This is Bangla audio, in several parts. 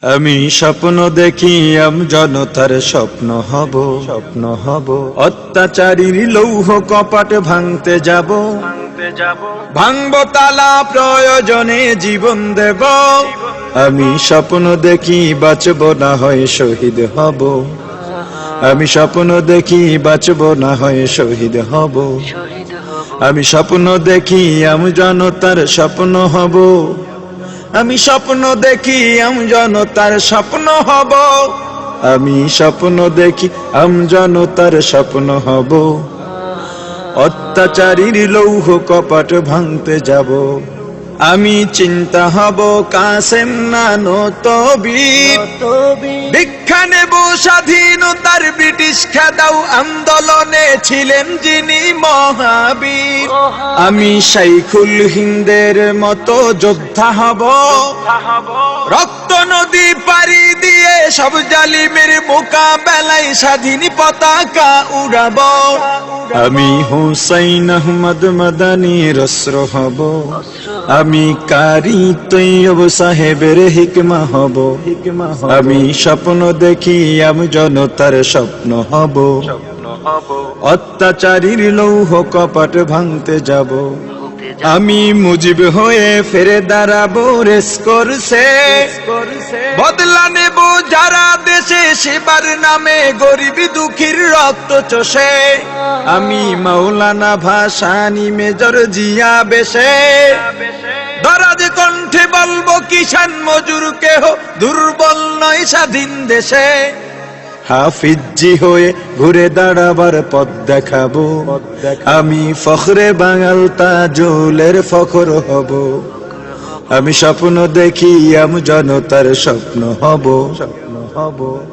আমি স্বপ্ন দেখি জনতার স্বপ্ন হব অত্যাচারীর লৌহ কপাট ভাঙতে যাব ভাঙব তালা প্রয়োজনে জীবন দেব আমি স্বপ্ন দেখি বাঁচব না হয় শহীদ হব আমি স্বপ্ন দেখি বাঁচব না হয় শহীদ হব আমি স্বপ্ন দেখি জনতার স্বপ্ন হব আমি স্বপ্ন দেখি জনতার স্বপ্ন হব আমি স্বপ্ন দেখি জনতার স্বপ্ন হব অত্যাচারীর লৌহ কপাট ভাঙতে যাব আমি চিন্তা হব কাসেম নানত বীর দীক্ষা নেব স্বাধীনতার ব্রিটিশ খেদাও আন্দোলনে ছিলেন যিনি মহাবীর আমি শাইখুল হিন্দের মতো যোদ্ধা হব রক্ত নদী পাড়ি দিয়ে সব জালিমের মোকাবেলায় স্বাধীন পতাকা উড়াব আমি হুসাইন আহমদ মাদানির অস্ত্র হব আমি কারি তৈয়ব সাহেবের হিকমা হব আমি স্বপ্ন দেখি জনতার স্বপ্ন হব অত্যাচারীর লৌহ কপাট ভাঙতে যাব আমি মুজিব হয়ে ফিরে দাঁড়াবো রেস করছে বদলা নেব যারা দেশে সেবার নামে গরিব দুঃখীর রক্ত চষে আমি মাওলানা ভাসানী মেজর জিয়া বেশে দরাজ কণ্ঠে বলবো কিষান মজুর কেহ দুর্বল নয় স্বাধীন দেশে হাফিজি হয়ে ঘুরে দাঁড়াবার পথ দেখাবো আমি ফখরে বাঙাল তাজুলের ফখর হব আমি স্বপ্ন দেখি জনতার স্বপ্ন হব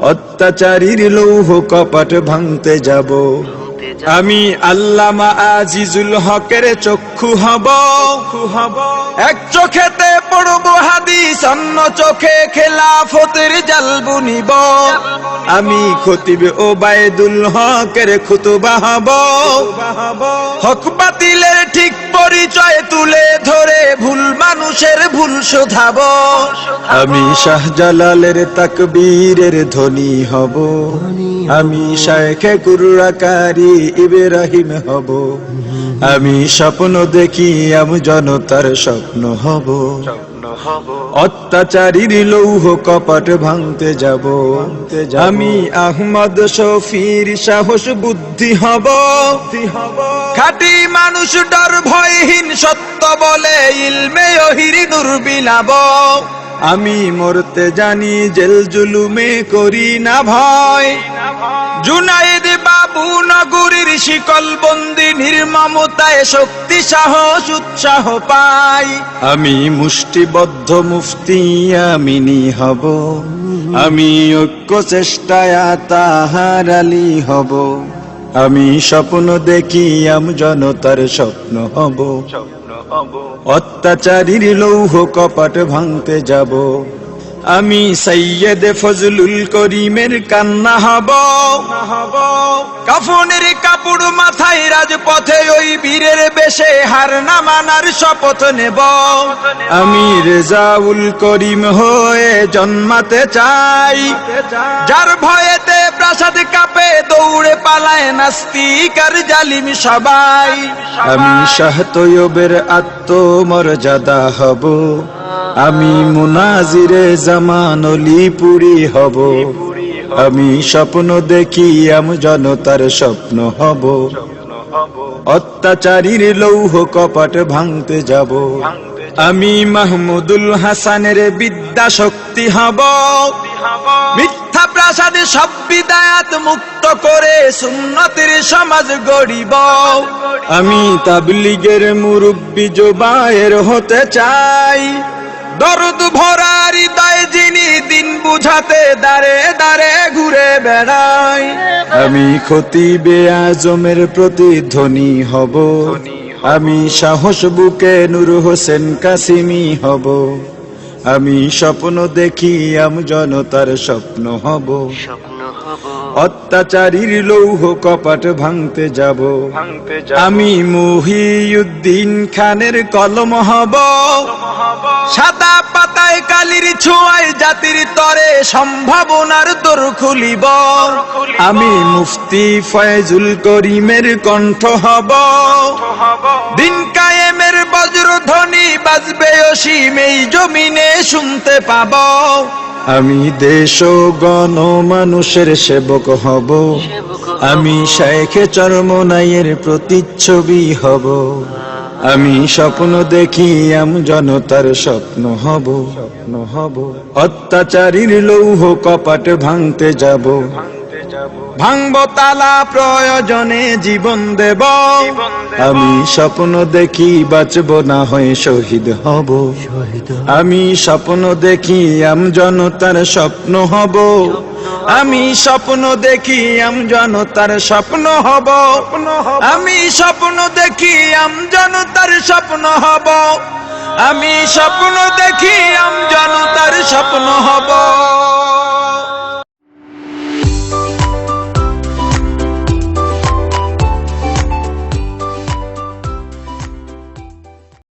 অত্যাচারীর লৌহ কপাট ভাঙতে যাব আমি আল্লামা আজিজুল হকের চক্ষু হব এক চোখেতে পড়ব হাদিস অন্য চোখে খেলাফতের জাল বুনিব আমি খতিব ওবায়দুল হকের খুতবা হব হক বাতিলের ঠিক পরিচয় তুলে ধরে ভুল মানুষের ভুল শোধাব আমি শাহজালালের তাকবীরের ধ্বনি হব আমি শায়েখে কুররাকারী ইব্রাহিম হব আমি স্বপ্ন দেখি জনতার স্বপ্ন হব অত্যাচারীর লৌহ কপাট ভাঙতে যাব আমি আহমদ শফির সাহস বুদ্ধি হব খাঁটি মানুষ ডর ভয়হীন সত্য বলে ইলমে ওহির নূর বিলাব আমি মরতে জানি জেল জুলুমে করি না ভয় জুনাইদ বাবু নগরীর শিকল বন্দি নির্মমতায় শক্তি সাহস উৎসাহ পাই আমি মুষ্টিবদ্ধ মুফতি আমিনী হব আমি ঐক্য চেষ্টায় তাহার আলী হব আমি স্বপ্ন দেখি জনতার স্বপ্ন হব অত্যাচারীর লৌহ কপাট ভাঙতে যাব আমি সৈয়দ ফজলুল করিমের কান্না হব কাফনের কাপড় মাথায় রাজপথে ওই বীরের বেশে হার না মানার শপথ নেব আমি রেজাউল করিম হয়ে জন্মাতে চাই যার ভয়েতে প্রাসাদ কাঁপে দৌড়ে পালায় নাস্তিক আর জালিম সবাই আমি শাহ তৈয়বের আত্মমর্যাদা হব আমি মুনাজিরে জামান অলিপুরি হব আমি স্বপ্ন দেখি জনতার স্বপ্ন হব অত্যাচারীর লৌহ কপাট ভাঙতে যাব আমি মাহমুদুল হাসানের বিদ্যা শক্তি হব মিথ্যা প্রাসাদে সব বিদায়াত মুক্ত করে সুন্নতের সমাজ গড়িব আমি তাবলীগের মুরব্বি জুবায়ের হতে চাই দরদ ভরা হৃদয় যিনি দিন বুঝাতে দাঁড়ে দাঁড়ে ঘুরে বেড়াই আমি খতিবে আজমের প্রতিধ্বনি হব আমি সাহস বুকে নূর হোসেন কাসিমি হব আমি স্বপ্ন দেখি জনতার স্বপ্ন হব অত্যাচারীর লৌহ কপাট ভাঙতে যাব আমি মহিউদ্দিন খানের কলম হব সাদা পাতায় কালির ছোঁয়ায় জাতির তরে সম্ভাবনার দোর খুলিব আমি মুফতি ফয়জুল করিমের কণ্ঠ হব দিন কায়েমের বজ্রধ্বনি বাজবে অসীম এই জমিনে শুনতে পাব আমি দেশ ও গণ মানুষের সেবক হব আমি শায়েখে চরমনাইয়ের প্রতিচ্ছবি হব আমি স্বপ্ন দেখি জনতার স্বপ্ন হব অত্যাচারীর লৌহ কপাট ভাঙতে যাব ভাঙব তালা প্রয়োজনে জীবন দেব আমি স্বপ্ন দেখি বাঁচব না হয়ে শহীদ হব আমি স্বপ্ন দেখি জনতার স্বপ্ন হব আমি স্বপ্ন দেখি জনতার স্বপ্ন হব আমি স্বপ্ন দেখি জনতার স্বপ্ন হব আমি স্বপ্ন দেখি জনতার স্বপ্ন হব